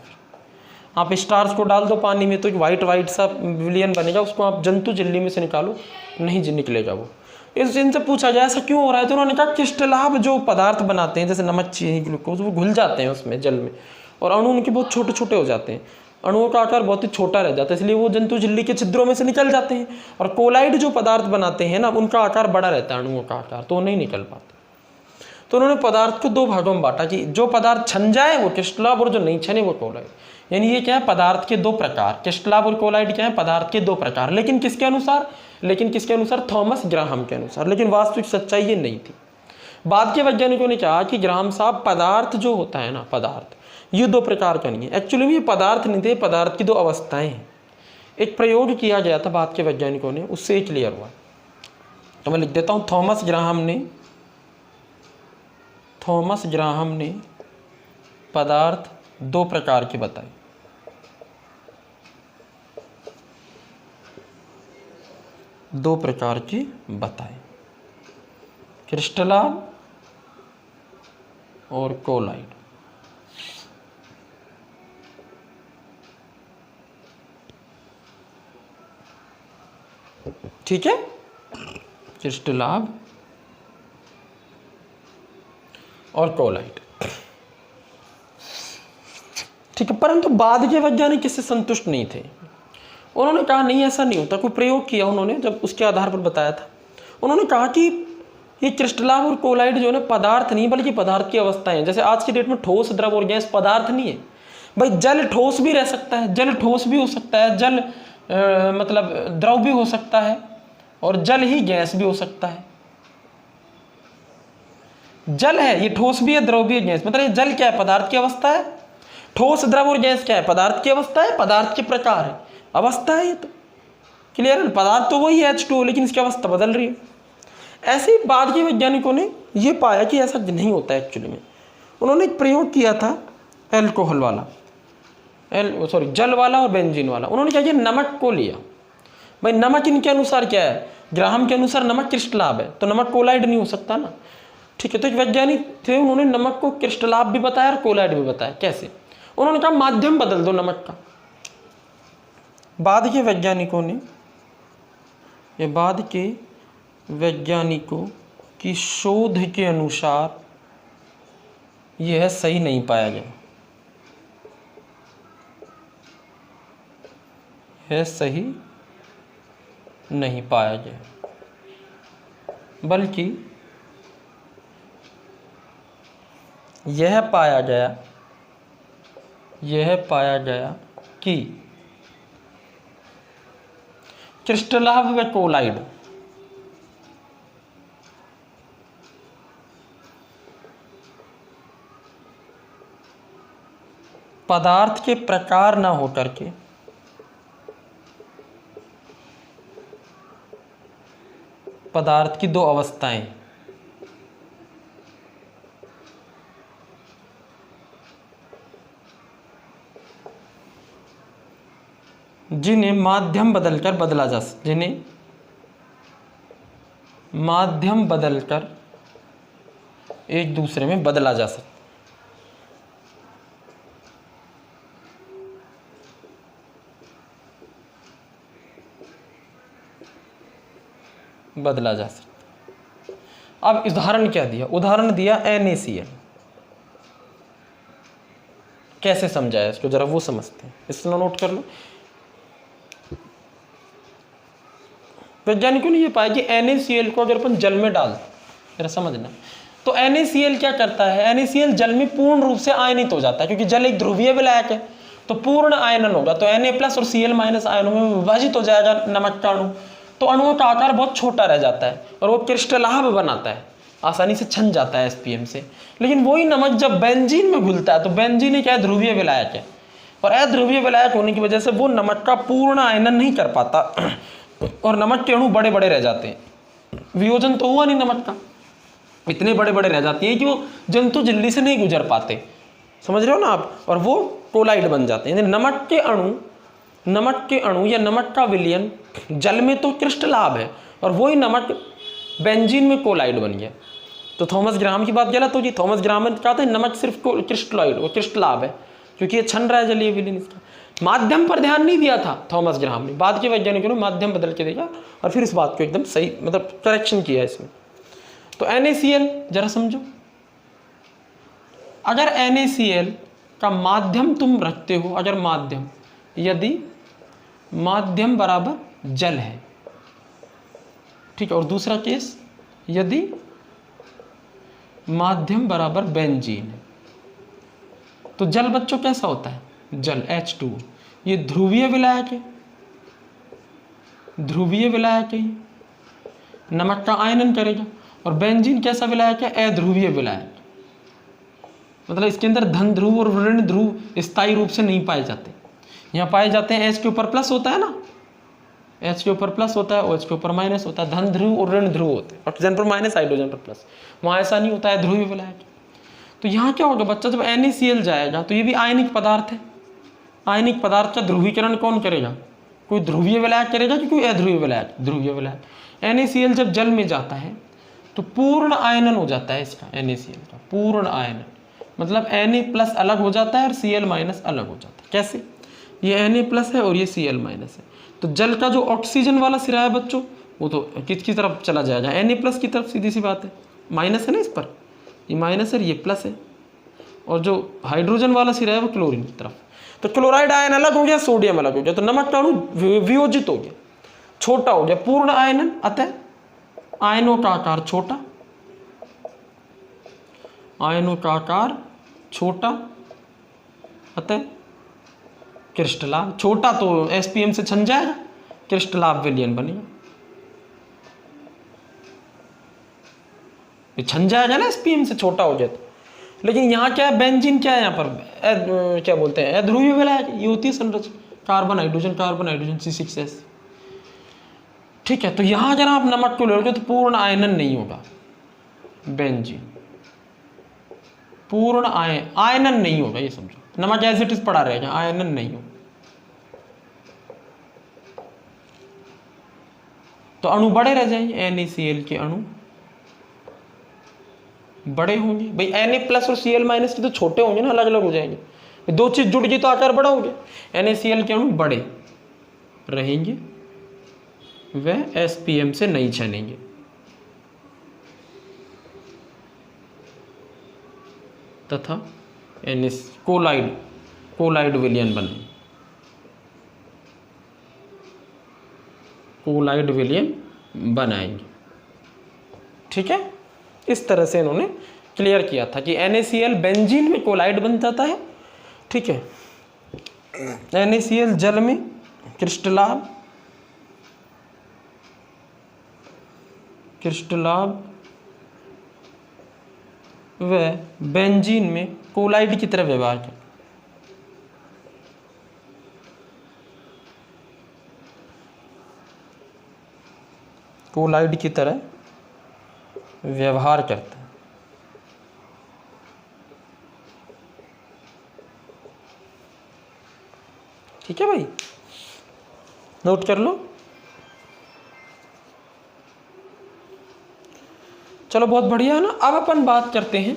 आप स्टार्च को डाल दो पानी में तो एक वाइट सा विलयन बनेगा, उसको आप जंतु झिल्ली में से निकालो, नहीं निकलेगा वो। इनसे पूछा जाए ऐसा क्यों हो रहा है, तो उन्होंने कहा क्रिस्टलाभ जो पदार्थ बनाते हैं जैसे नमक, चीनी, ग्लूकोज, वो घुल जाते हैं उसमें जल में, और अणु उनके बहुत छोटे छोटे हो जाते हैं, अणुओं का आकार बहुत ही छोटा रह जाता है, इसलिए वो जंतु झिल्ली के छिद्रों में से निकल जाते हैं। और कोलाइड जो पदार्थ बनाते हैं ना, उनका आकार बड़ा रहता है अणुओं का आकार, तो वो नहीं निकल पाते। तो उन्होंने पदार्थ को 2 भागों में बांटा कि जो पदार्थ छन जाए वो क्रिस्टलाभ और जो नहीं छने वो कोलाइड। यानी ये क्या है? पदार्थ के 2 प्रकार, क्रिस्टलाभ और कोलाइड क्या है? पदार्थ के 2 प्रकार। लेकिन किसके अनुसार? थॉमस ग्राहम के अनुसार। लेकिन वास्तविक सच्चाई ये नहीं थी। बाद के वैज्ञानिकों ने कहा कि ग्राहम साहब पदार्थ जो होता है ना, पदार्थ ये 2 प्रकार का नहीं है। एक्चुअली में ये पदार्थ नहीं थे, पदार्थ की 2 अवस्थाएं हैं। एक प्रयोग किया गया था बाद के वैज्ञानिकों ने, उससे ये क्लियर हुआ। तो मैं लिख देता हूँ, थॉमस ग्राहम ने पदार्थ 2 प्रकार के बताए। क्रिस्टलाभ और कोलाइड। ठीक है, क्रिस्टलाभ और कोलाइड, ठीक है। परंतु बाद के वैज्ञानिक इससे संतुष्ट नहीं थे। उन्होंने कहा नहीं, ऐसा नहीं होता। कोई प्रयोग किया उन्होंने, जब उसके आधार पर बताया था, उन्होंने कहा कि ये क्रिस्टलाभ और कोलाइड जो है ना पदार्थ नहीं बल्कि पदार्थ की अवस्थाएं हैं। जैसे आज की डेट में ठोस, द्रव और गैस पदार्थ नहीं है भाई। जल ठोस भी रह सकता है, जल ठोस भी हो सकता है, जल मतलब द्रव भी हो सकता है, और जल ही गैस भी हो सकता है। जल है ये ठोस भी है, द्रव भी है, गैस। मतलब ये जल क्या है? पदार्थ की अवस्था है। ठोस, द्रव और गैस क्या है? पदार्थ की अवस्था है, पदार्थ के प्रकार है, अवस्था है। ये तो क्लियर है। पदार्थ तो वही है H2O, लेकिन इसकी अवस्था बदल रही है। ऐसे ही बाद के वैज्ञानिकों ने ये पाया कि ऐसा नहीं होता है एक्चुअली में। उन्होंने एक प्रयोग किया था एल्कोहल वाला, जल वाला और बेंजीन वाला। उन्होंने क्या किया? नमक को लिया। भाई नमक इनके अनुसार क्या है? ग्राहम के अनुसार नमक क्रिस्टलाभ है, तो नमक कोलाइड नहीं हो सकता ना। ठीक है, तो एक वैज्ञानिक थे, उन्होंने नमक को क्रिस्टलाभ भी बताया और कोलाइड भी बताया। कैसे? उन्होंने कहा माध्यम बदल दो नमक का। बाद के वैज्ञानिकों की शोध के अनुसार यह सही नहीं पाया गया, यह सही नहीं पाया गया, बल्कि यह पाया गया कि क्रिस्टलाभ व कोलाइड पदार्थ के प्रकार न होकर के पदार्थ की दो अवस्थाएं, जिन्हें माध्यम बदलकर एक दूसरे में बदला जा सकता। अब उदाहरण क्या दिया? उदाहरण दिया NaCl। कैसे समझाया इसको जरा वो समझते हैं, इसको नोट कर लो। वैज्ञानिकों ने ये पाया कि NaCl को अगर अपन जल में डाल, जरा समझना, तो NaCl क्या करता है? NaCl जल में पूर्ण रूप से आयनित हो जाता है, क्योंकि जल एक ध्रुवीय विलायक है, तो पूर्ण आयनन होगा। तो Na+ और Cl- आयनों में विभाजित हो जाएगा नमक का अणु, तो अणुओं का आकार बहुत छोटा रह जाता है और वो क्रिस्टलाभ बनाता है, आसानी से छन जाता है SPM से। लेकिन वही नमक जब बेंजीन में घुलता है, तो बेंजीन एक ध्रुवीय विलायक है, और अध्रुवीय विलायक होने की वजह से वो नमक का पूर्ण आयनन नहीं कर पाता और नमक के अणु बड़े बड़े रह जाते हैं। वियोजन तो हुआ नहीं नमक का, इतने बड़े बड़े रह जाते हैं कि वो जंतु झिल्ली से नहीं गुजर पाते, समझ रहे हो ना आप, और वो कोलाइड बन जाते हैं। नमक के अणु या नमक का विलयन जल में तो क्रिस्टलाभ है, और वही नमक बेंजीन में कोलाइड बन गया। तो थॉमस ग्राहम की बात गलत होगी। थॉमस ग्राहम ने कहा था नमक सिर्फ क्रिस्टलाइड और क्रिस्टलाभ है, क्योंकि ये छन रहा है जलीय विलयन इसका। माध्यम पर ध्यान नहीं दिया था थॉमस ग्राहम ने, बाद के वैज्ञानिकों ने माध्यम बदल के दिया और फिर इस बात को एकदम सही मतलब करेक्शन किया इसमें। तो NaCl जरा समझो, अगर NaCl का माध्यम तुम रखते हो, अगर माध्यम, यदि माध्यम बराबर जल है, ठीक है, और दूसरा केस यदि माध्यम बराबर बेंजीन है, तो जल बच्चों कैसा होता है? जल H2, ये ध्रुवीय विलायक है, ये नमक का आयनन करेगा। और बेंजीन कैसा विलायक है? अध्रुवीय विलायक, मतलब इसके अंदर धन ध्रुव और ऋण ध्रुव स्थायी रूप से नहीं पाए जाते। यहाँ पाए जाते हैं H के ऊपर प्लस होता है ना, H के ऊपर प्लस होता है, OH के ऊपर माइनस होता है, धन ध्रुव और ऋण ध्रुव होते हैं, ऑक्सीजन पर माइनस, हाइड्रोजन पर प्लस। वहाँ ऐसा नहीं होता है, ध्रुवीय विलायक। तो यहाँ क्या होगा बच्चा, जब NaCl जाएगा तो ये भी आयनिक पदार्थ है। आयनिक पदार्थ का ध्रुवीकरण कौन करेगा? कोई ध्रुवीय विलायक करेगा कि कोई अध्रुवीय विलायक? ध्रुवीय विलायक। NaCl जब जल में जाता है तो पूर्ण आयनन हो जाता है इसका, NaCl का पूर्ण आयनन, मतलब Na+ अलग हो जाता है और Cl- अलग हो जाता है। कैसे? ये Na+ है और ये Cl- है, तो जल का जो ऑक्सीजन वाला सिरा है बच्चों, वो तो किसकी तरफ चला जाएगा? Na+ की तरफ, सीधी सी बात है। माइनस है ना इस पर, ये माइनस है, ये प्लस है, और जो हाइड्रोजन वाला सिरा है वो क्लोरीन की तरफ। तो क्लोराइड आयन अलग हो गया, सोडियम अलग हो गया, तो नमक का अणु वियोजित हो गया, छोटा हो गया, पूर्ण आयनन, अतः आयनों का आकार छोटा आयनों का आकार छोटा अतः क्रिस्टलाभ। छोटा तो एसपीएम से छन जाएगा, क्रिस्टलाभ विलयन बनेगा, छन जाएगा ना एसपीएम से छोटा हो जाए तो। लेकिन यहाँ क्या है, बेंजीन क्या है यहाँ पर, क्या बोलते हैं, अध्रुवीय विलायक, ये होती है संरचना, कार्बन हाइड्रोजन C6H। ठीक है, तो यहाँ अगर आप नमक को लोगे तो पूर्ण आयनन नहीं होगा बेंजीन, पूर्ण आयनन नहीं होगा, ये समझो। नमक एज इट इज पड़ा रहेगा, आयनन नहीं होगा। तो अणु बड़े रह जाएंगे, NaCl के अणु बड़े होंगे भाई। Na+ और Cl- के तो छोटे होंगे ना, अलग अलग हो जाएंगे। दो चीज जुड़ गई तो आकार बड़ा हो गया। NaCl के अणु बड़े रहेंगे, वह SPM से नहीं छनेंगे। तथा कोलाइड विलयन बने, कोलाइड विलयन बनाएंगे। ठीक है, इस तरह से इन्होंने क्लियर किया था कि NaCl बेंजीन में कोलाइड बन जाता है। ठीक है, NaCl जल में क्रिस्टलाभ व बेंजीन में कोलाइड की तरह व्यवहार करता है। कोलाइड की तरह व्यवहार करता है। ठीक है भाई, नोट कर लो। चलो बहुत बढ़िया है ना। अब अपन बात करते हैं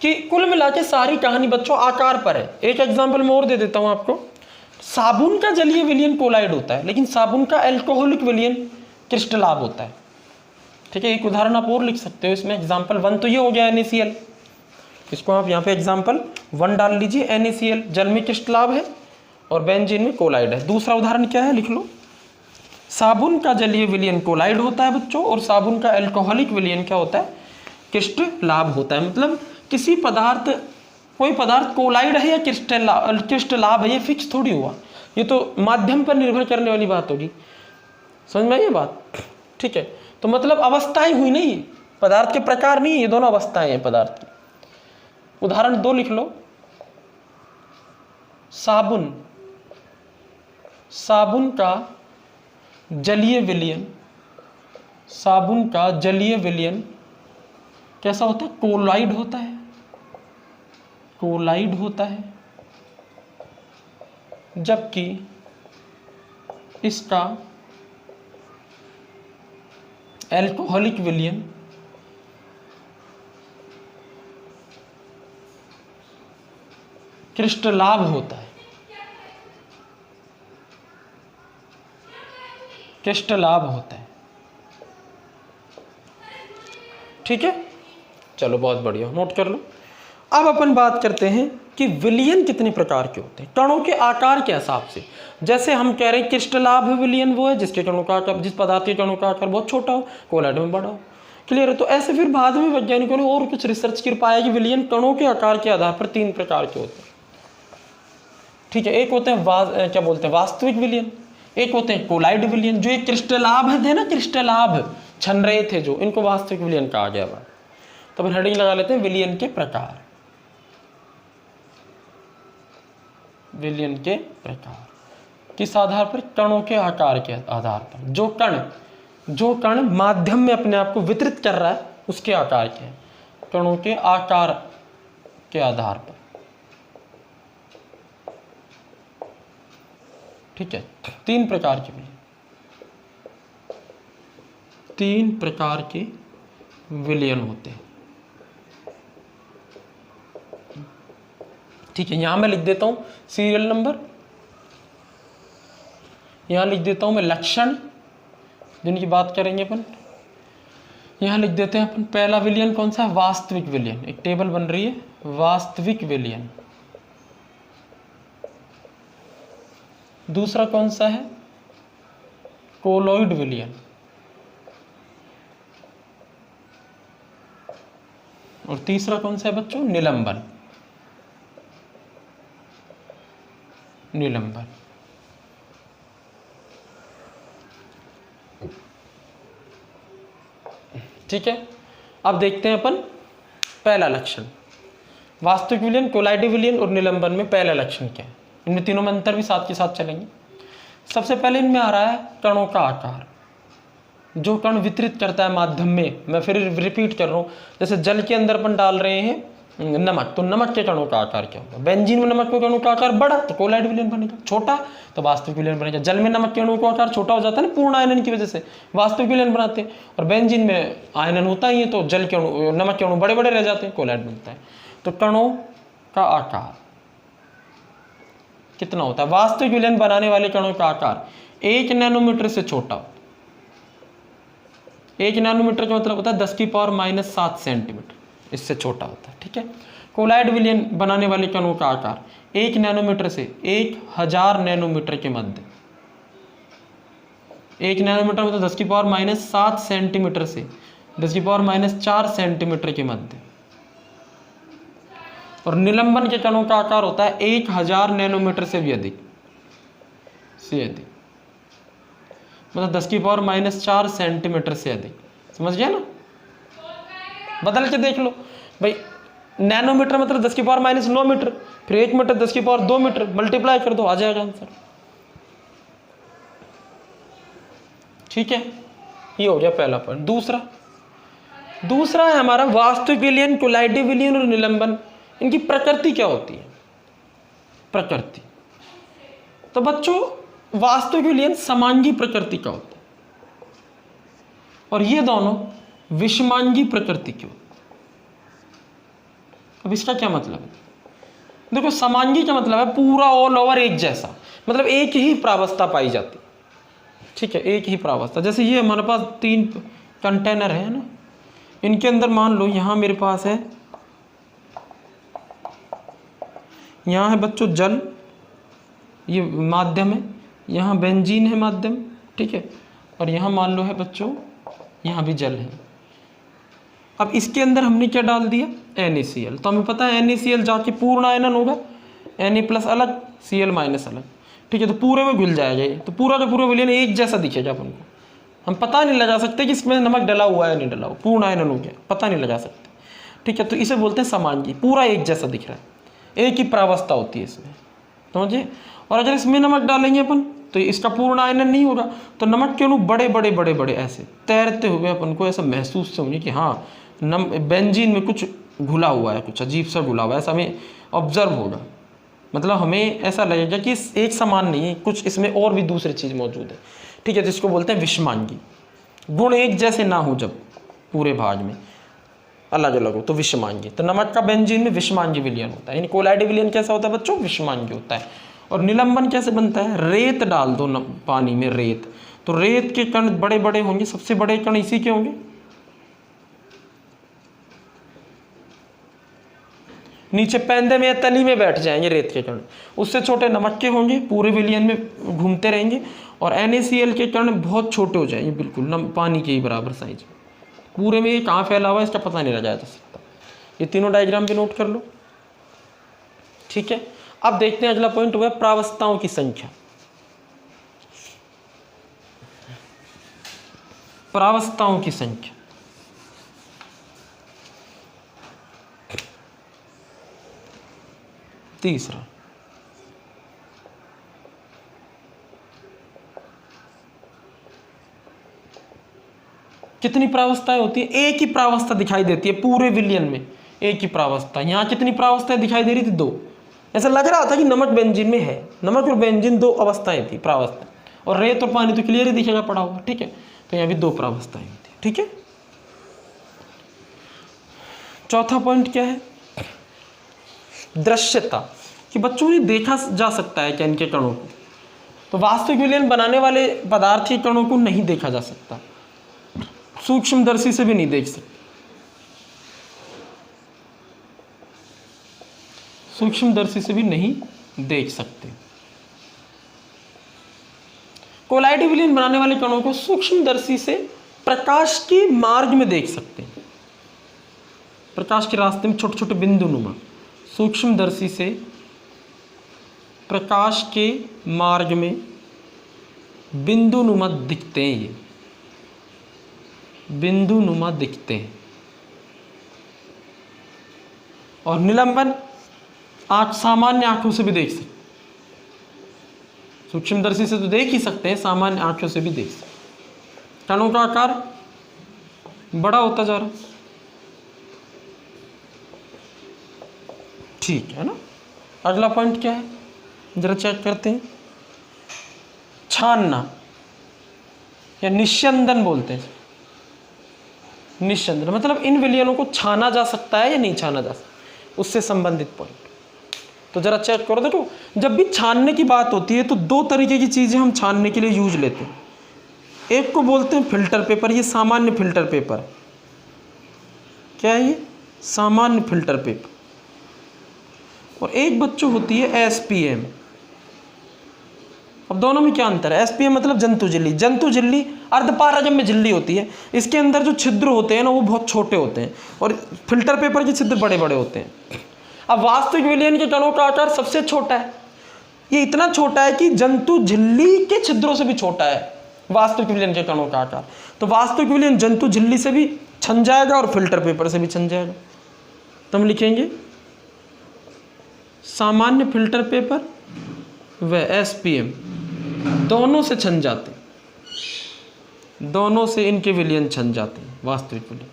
कि कुल मिला के सारी कहानी बच्चों आकार पर है। एक एग्जांपल मैं और दे देता हूं आपको। साबुन का जलीय विलयन कोलाइड होता है, लेकिन साबुन का एल्कोहलिक विलयन क्रिस्टलाभ होता है। ठीक है, एक उदाहरण आप और लिख सकते हो इसमें। एग्जाम्पल 1 तो ये हो गया NaCl, इसको आप यहाँ पे एग्जाम्पल 1 डाल लीजिए। NaCl जल में क्रिस्टलाभ है और बेंजीन में कोलाइड है। दूसरा उदाहरण क्या है, लिख लो। साबुन का जलीय विलयन कोलाइड होता है बच्चों, और साबुन का एल्कोहलिक विलयन क्या होता है, क्रिस्टलाभ होता है। मतलब किसी पदार्थ, कोई पदार्थ कोलाइड है या क्रिस्टलाभ है, ये फिक्स थोड़ी हुआ, ये तो माध्यम पर निर्भर करने वाली बात होगी। समझ में आई ये बात? ठीक है, तो मतलब अवस्थाएं हुई नहीं, पदार्थ के प्रकार नहीं, ये दोनों अवस्थाएं हैं पदार्थ की। उदाहरण 2 लिख लो। साबुन का जलीय विलयन कैसा होता है, कोलाइड होता है, जबकि इसका एल्कोहलिक विलयन क्रिस्टलाभ होता है। ठीक है, चलो बहुत बढ़िया, नोट कर लो। अब अपन बात करते हैं कि विलयन कितने प्रकार के होते हैं कणों के आकार के हिसाब से। जैसे हम कह रहे हैं क्रिस्टलाभ विलयन वो है जिसके कणों का आकार, जिस पदार्थ के कणों का आकार बहुत छोटा हो, कोलाइड में बड़ा हो। क्लियर है? तो ऐसे फिर बाद में वैज्ञानिकों ने और कुछ रिसर्च कर पाया कि विलयन कणों के आकार के आधार पर 3 प्रकार के होते हैं। ठीक है, एक होते हैं क्या बोलते हैं, वास्तविक विलयन। एक होते हैं कोलाइड विलयन, जो एक क्रिस्टलाभ थे ना, क्रिस्टलाभ छन रहे थे जो, इनको वास्तविक विलयन कहा गया हुआ। तो अपन हेडिंग लगा लेते हैं विलयन के प्रकार। विलयन के प्रकार किस आधार पर, कणों के आकार के आधार पर। जो कण माध्यम में अपने आप को वितरित कर रहा है उसके आकार के, कणों के आकार के आधार पर। ठीक है, 3 प्रकार के विलयन, 3 प्रकार के विलयन होते हैं। ठीक है, यहां मैं लिख देता हूं सीरियल नंबर, यहां लिख देता हूं मैं लक्षण जिनकी बात करेंगे अपन। यहां लिख देते हैं अपन पहला विलयन कौन सा है, वास्तविक विलयन। एक टेबल बन रही है, वास्तविक विलयन। दूसरा कौन सा है, कोलॉइड विलयन। और तीसरा कौन सा है बच्चों? निलंबन। निलंबन। ठीक है, अब देखते हैं अपन पहला लक्षण। वास्तविक विलयन, कोलाइटिव विलयन और निलंबन में पहला लक्षण क्या है? इनमें तीनों में अंतर भी साथ के साथ चलेंगे। सबसे पहले इनमें आ रहा है कणों का आकार, जो कण वितरित करता है माध्यम में। मैं फिर रिपीट कर रहा हूँ, जैसे जल के अंदर अपन डाल रहे हैं नमक, तो नमक के कणों का आकार क्या होगा? बेंजीन में नमक के कणों का आकार बड़ा तो कोलाइटिव विलयन बनेगा, छोटा तो वास्तविक विलयन बनेगा। जल में नमक के कणों का आकार छोटा हो जाता है ना पूर्ण आयनन की वजह से, वास्तविक विलयन बनाते हैं। और बेंजीन में आयनन होता ही है तो जल के अणु, नमक के अणु बड़े बड़े रह जाते हैं, कोलाइट बनता है। तो कणों का आकार कितना होता है? वास्तविक विलयन बनाने वाले कणों का आकार 1 नैनोमीटर से छोटा होता है। 1 नैनोमीटर का मतलब होता है 10⁻⁻7 सेंटीमीटर, इससे छोटा होता है। ठीक है, कोलाइड विलयन बनाने वाले कणों का आकार 1 नैनोमीटर से 1000 नैनोमीटर के मध्य। 1 नैनोमीटर मतलब 10⁻⁻7 सेंटीमीटर से 10⁻⁻4 सेंटीमीटर के मध्य। और निलंबन के कणों का आकार होता है 1000 नैनोमीटर से भी अधिक, मतलब 10⁻⁻4 सेंटीमीटर से अधिक। समझ गया ना? बदल के देख लो भाई, नैनोमीटर मतलब 10⁻⁹ मीटर, फिर 1 मीटर 10⁻2 मीटर, मल्टीप्लाई कर दो, आ जाएगा आंसर। ठीक है, ये हो गया पहला पॉइंट। दूसरा है हमारा वास्तविक विलयन, कोलाइटिव विलयन और निलंबन, इनकी प्रकृति क्या होती है? प्रकृति, तो बच्चों वास्तविक विलयन समांगी प्रकृति का होता है और ये दोनों विषमांगी प्रकृति की होती है। अब इसका क्या मतलब है? देखो, समांगी का मतलब है पूरा ऑल ओवर एक जैसा, मतलब एक ही प्रावस्था पाई जाती। ठीक है, एक ही प्रावस्था। जैसे ये हमारे पास 3 कंटेनर है ना, इनके अंदर मान लो यहाँ मेरे पास है, यहाँ है बच्चों जल, ये माध्यम है, यहाँ बेंजीन है माध्यम। ठीक है, और यहाँ मान लो है बच्चों, यहाँ भी जल है। अब इसके अंदर हमने क्या डाल दिया? NaCl। तो हमें पता है NaCl जाके पूर्ण आयनन होगा, Na+ अलग, Cl- अलग। ठीक है, तो पूरे में घुल जाएगा ये, तो पूरा का पूरा विलयन एक जैसा दिखेगा अपन को। हम पता नहीं लगा सकते कि इसमें नमक डला हुआ है नहीं डला हुआ, पूर्ण आयनन हो गया, पता नहीं लगा सकते। ठीक है, तो इसे बोलते हैं समांगी, पूरा एक जैसा दिख रहा है, एक ही प्रावस्था होती है इसमें, समझिए। और अगर इसमें नमक डालेंगे अपन तो इसका पूर्ण आयनन नहीं होगा, तो नमक के अणु बड़े बड़े बड़े बड़े ऐसे तैरते हुए अपन को ऐसा महसूस से होंगे कि हाँ बेंजीन में कुछ घुला हुआ है, कुछ अजीब सा घुला हुआ है, ऐसा हमें ऑब्जर्व होगा। मतलब हमें ऐसा लगेगा कि एक समान नहीं है, कुछ इसमें और भी दूसरी चीज़ मौजूद है। ठीक है, जिसको बोलते हैं विषमांगी। गुण एक जैसे ना हो, जब पूरे भाग में अलग अलग हो तो विषमांगी। तो नमक का बेंजीन में विषमांगी विलयन होता है। यानी कोलाइटिव विलयन कैसा होता है बच्चों? विषमांगी होता है। और निलंबन कैसे बनता है? रेत डाल दो पानी में, रेत, तो रेत के कण बड़े बड़े होंगे, सबसे बड़े कण इसी के होंगे, नीचे पैंदे में या तली में बैठ जाएंगे रेत के कण। उससे छोटे नमक के होंगे, पूरे विलयन में घूमते रहेंगे। और NaCl के कण बहुत छोटे हो जाएंगे, बिल्कुल पानी के ही बराबर साइज। पूरे में ये कहाँ फैला हुआ है इसका पता नहीं लगाया जा सकता। ये तीनों डायग्राम भी नोट कर लो। ठीक है, अब देखते हैं अगला पॉइंट हुआ प्रावस्थाओं की संख्या। प्रावस्थाओं की संख्या, तीसरा। कितनी प्रावस्थाएं होती है? एक ही प्रावस्था दिखाई देती है पूरे विलयन में, एक ही प्रावस्था। यहाँ कितनी प्रावस्थाएं दिखाई दे रही थी? 2। ऐसा लग रहा था कि नमक बेंजीन में है, नमक और बेंजीन 2 अवस्थाएं थी, प्रावस्था। और रेत और पानी तो क्लियर ही दिखेगा पड़ा हुआ। ठीक है, तो यहाँ भी 2 प्रावस्थाएं होती है। ठीक है, चौथा पॉइंट क्या है? दृश्यता, कि बच्चों ने देखा जा सकता है क्या इनके कणों को? तो वास्तविक विलयन बनाने वाले पदार्थ के कणों को नहीं देखा जा सकता, सूक्ष्मदर्शी से भी नहीं देख सकते। सूक्ष्मदर्शी से भी नहीं देख सकते। कोलाइटिव विलयन बनाने वाले कणों को सूक्ष्मदर्शी से प्रकाश के मार्ग में देख सकते हैं। प्रकाश के रास्ते में छोटे छोटे बिंदुनुमा सूक्ष्मदर्शी से प्रकाश के मार्ग में बिंदुनुमा दिखते हैं, ये बिंदुनुमा दिखते हैं। और निलंबन आँख सामान्य आंखों से भी देख सकते, सूक्ष्मदर्शी से तो देख ही सकते हैं, सामान्य आंखों से भी देख सकते। कणों का आकार बड़ा होता जा रहा है, ठीक है ना। अगला पॉइंट क्या है, जरा चेक करते हैं। छानना या निस्यंदन बोलते हैं। निस्यंदन मतलब इन विलयनों को छाना जा सकता है या नहीं छाना जा सकता, उससे संबंधित पॉइंट। तो जरा चेक करो, देखो जब भी छानने की बात होती है तो दो तरीके की चीजें हम छानने के लिए यूज लेते हैं। एक को बोलते हैं फिल्टर पेपर, ये सामान्य फिल्टर पेपर। क्या है ये? सामान्य फिल्टर पेपर। और एक बच्चों होती है एसपीएम। अब दोनों में क्या अंतर है? एसपीएम मतलब जंतु झिल्ली। जंतु झिल्ली अर्धपारगम्य झिल्ली होती है, इसके अंदर जो छिद्र होते हैं ना वो बहुत छोटे होते हैं, और फिल्टर पेपर के छिद्र बड़े बड़े होते हैं। अब वास्तविक विलयन के कणों का आकार सबसे छोटा है, ये इतना छोटा है कि जंतु झिल्ली के छिद्रों से भी छोटा है वास्तविक विलयन के कणों का आकार। तो वास्तविक विलयन जंतु झिल्ली से भी छन जाएगा और फिल्टर पेपर से भी छन जाएगा। तो हम लिखेंगे सामान्य फिल्टर पेपर व एसपीएम दोनों से छन जाते हैं, दोनों से इनके विलयन छन जाते हैं वास्तविक विलयन।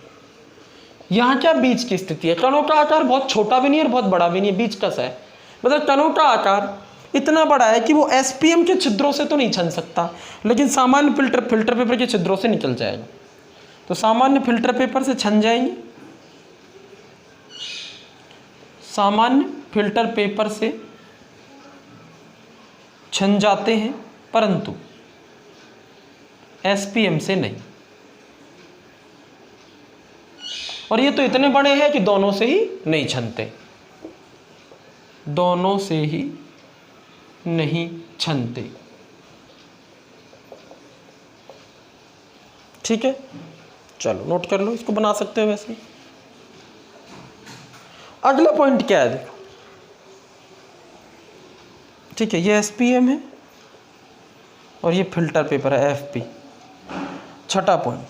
यहाँ क्या बीच की स्थिति है? कणों का आकार बहुत छोटा भी नहीं है और बहुत बड़ा भी नहीं है, बीच का सा है। मतलब कणों का आकार इतना बड़ा है कि वो एसपीएम के छिद्रों से तो नहीं छन सकता, लेकिन सामान्य फिल्टर पेपर के छिद्रों से निकल जाएगा। तो सामान्य फिल्टर पेपर से छन जाएंगे, सामान्य फिल्टर पेपर से छन जाते हैं, परंतु एसपीएम से नहीं। और ये तो इतने बड़े हैं कि दोनों से ही नहीं छनते, दोनों से ही नहीं छनते। ठीक है, चलो नोट कर लो, इसको बना सकते हो वैसे। अगला पॉइंट क्या है देखो, ठीक है, ये एसपीएम है और ये फिल्टर पेपर है एफपी। छठा पॉइंट,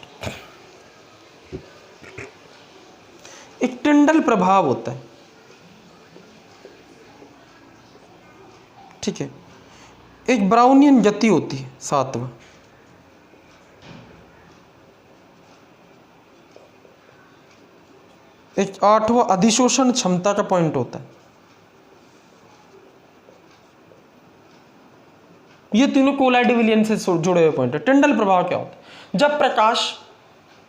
एक टिंडल प्रभाव होता है, ठीक है, एक ब्राउनियन गति होती है। सातवां, एक आठवां अधिशोषण क्षमता का पॉइंट होता है। ये तीनों कोलाइड विलयन से जुड़े हुए पॉइंट है। टिंडल प्रभाव क्या होता है?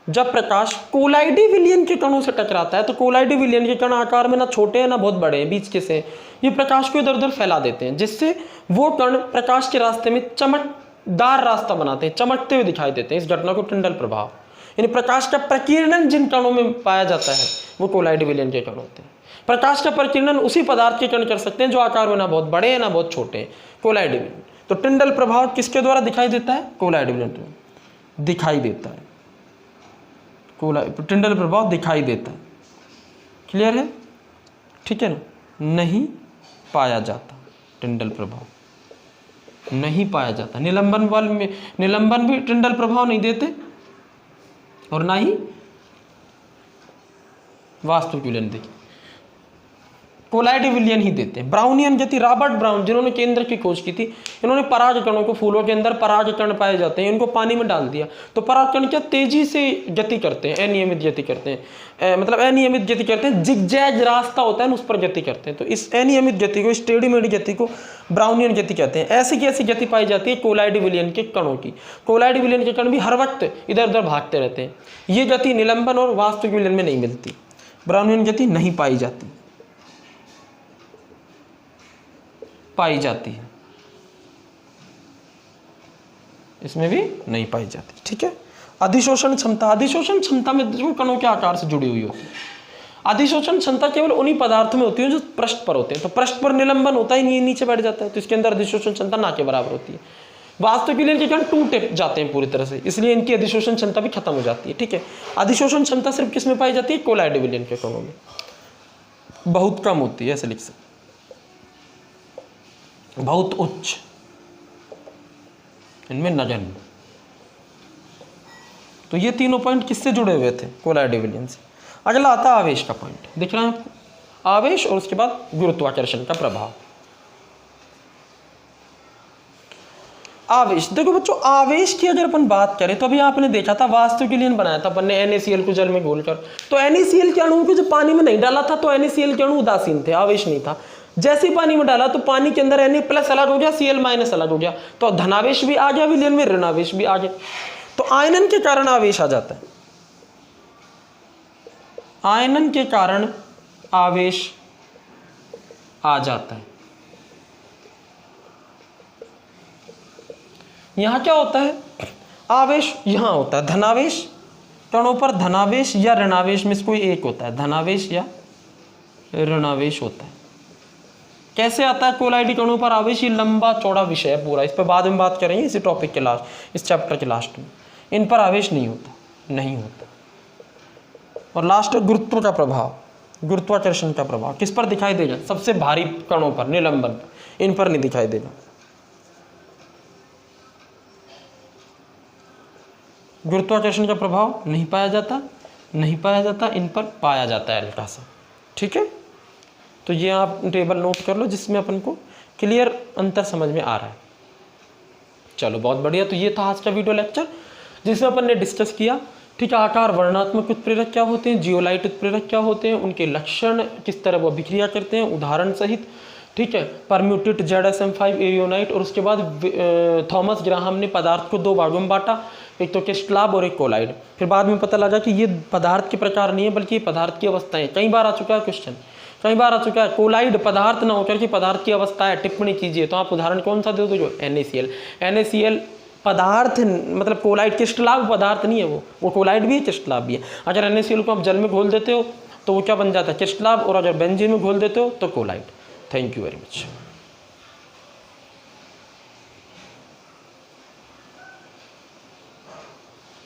जब प्रकाश कोलाइडी विलयन के कणों से टकराता है तो कोलाइडी विलयन के कण आकार में ना छोटे हैं ना बहुत बड़े हैं, बीच के से ये प्रकाश को इधर उधर फैला देते हैं, जिससे वो कण प्रकाश के रास्ते में चमकदार रास्ता बनाते हैं, चमकते हुए दिखाई देते हैं। इस घटना को टिंडल प्रभाव, यानी प्रकाश का प्रकीर्णन जिन कणों में पाया जाता है वो कोलाइडी विलयन के कण होते हैं। प्रकाश का प्रकीर्णन उसी पदार्थ के कण कर सकते हैं जो आकार में ना बहुत बड़े हैं ना बहुत छोटे हैं, कोलाइडी विलयन। तो टिंडल प्रभाव किसके द्वारा दिखाई देता है? कोलाइड विलयन दिखाई देता है, टिंडल प्रभाव दिखाई देता है। क्लियर है? ठीक है ना। नहीं पाया जाता, टिंडल प्रभाव नहीं पाया जाता। निलंबन बल में निलंबन भी टिंडल प्रभाव नहीं देते और ना ही वास्तविक विलयन देखिए कोलाइड विलयन ही देते हैं। ब्राउनियन गति, रॉबर्ट ब्राउन जिन्होंने केंद्र की खोज की थी, इन्होंने पराग कणों को, फूलों के अंदर पराग कण पाए जाते हैं, इनको पानी में डाल दिया तो पराग कण क्या तेजी से गति करते हैं, अनियमित गति करते हैं, मतलब अनियमित गति करते हैं, जिगजैग रास्ता होता है ना उस पर गति करते हैं। तो इस अनियमित गति को, इस टेढ़ी मेढ़ी गति को ब्राउनियन गति कहते हैं। ऐसी की ऐसी गति पाई जाती है कोलाइड विलयन के कणों की। कोलाइड विलयन के कण भी हर वक्त इधर उधर भागते रहते हैं। ये गति निलंबन और वास्तविक विलयन में नहीं मिलती, ब्राउनियन गति नहीं पाई जाती, पाई जाती है, इसमें भी नहीं पाई जाती। ठीक है। अधिशोषण क्षमता, अधिशोषण क्षमता में जो कणों के आकार से जुड़ी हुई होती है। अधिशोषण क्षमता केवल उन्हीं पदार्थों में होती है जो पृष्ठ पर होते हैं। तो पृष्ठ पर निलंबन होता ही नहीं, नीचे बैठ जाता है, तो इसके अंदर अधिशोषण क्षमता ना के बराबर होती है। वास्तविक विलयन के कारण टूट जाते हैं पूरी तरह से, इसलिए इनकी अधिशोषण क्षमता भी खत्म हो जाती है। ठीक है, अधिशोषण क्षमता सिर्फ किस में पाई जाती है? कोलाइड विलयन के कणों में, बहुत कम होती है, ऐसे लिख सकते, बहुत उच्च, इनमें नगण्य। तो ये तीनों पॉइंट किससे जुड़े हुए थे? कोलाइड विलयन से। अगला आता है आवेश का पॉइंट, दिख रहा है आपको? आवेश और उसके बाद गुरुत्वाकर्षण का प्रभाव। आवेश, देखो बच्चों, आवेश की अगर अपन बात करें तो अभी आपने देखा था वास्तविक विलयन बनाया था अपन ने NaCl को जल में घोलकर, तो NaCl के अणुओं को जब पानी में नहीं डाला था तो NaCl के अणु उदासीन थे, आवेश नहीं था। जैसे ही पानी में डाला तो पानी के अंदर Na+ अलग हो गया, Cl- अलग हो गया, तो धनावेश भी आ गया विलयन में, ऋणावेश भी आ गया, तो आयनन के कारण आवेश आ जाता है, आयनन के कारण आवेश आ जाता है। यहां क्या होता है? आवेश यहां होता है धनावेश, कणों पर धनावेश या ऋणावेश में से कोई एक होता है, धनावेश या ऋणावेश होता है। कैसे आता है कोलाइड कणों पर आवेश? ये लंबा चौड़ा विषय है पूरा, इस पर बाद में बात करेंगे इसी टॉपिक के लास्ट, इस चैप्टर के लास्ट में। इन पर आवेश नहीं होता, नहीं होता। और लास्ट गुरुत्व का प्रभाव, गुरुत्वाकर्षण का प्रभाव किस पर दिखाई देगा? सबसे भारी कणों पर, निलंबन पर, इन पर नहीं दिखाई देगा। गुरुत्वाकर्षण का प्रभाव नहीं पाया जाता, नहीं पाया जाता, इन पर पाया जाता है हल्का सा। ठीक है, तो ये आप टेबल नोट कर लो जिसमें अपन को क्लियर अंतर समझ में आ रहा है। चलो बहुत बढ़िया, तो ये था आज का वीडियो लेक्चर जिसमें अपन ने डिस्कस किया, ठीक है, आकार वर्णनात्मक उत्प्रेरक क्या होते हैं, जियोलाइट उत्प्रेरक क्या होते हैं, उनके लक्षण किस तरह वो अभिक्रिया करते हैं उदाहरण सहित। ठीक है, परम्यूटेट ZSM5 एरियोनाइट, और उसके बाद थॉमस ग्राहम ने पदार्थ को 2 भागों में बांटा, एक तो क्रिस्टलाब और एक कोलाइड। फिर बाद में पता लगा कि ये पदार्थ के प्रकार नहीं है बल्कि ये पदार्थ की अवस्थाएं। कई बार आ चुका है क्वेश्चन, कई बार आ चुका है, कोलाइड पदार्थ ना होकर के पदार्थ की अवस्था है, टिप्पणी कीजिए। तो आप उदाहरण कौन सा दे दो? जो NaCl पदार्थ, मतलब कोलाइड, क्रिस्टलाब पदार्थ नहीं है वो कोलाइड भी है, क्रिस्टलाब भी है। अगर NaCl को आप जल में घोल देते हो तो वो क्या बन जाता है? क्रिस्टलाब, और अगर बेंजीन में घोल देते हो तो colloid. Thank you very much.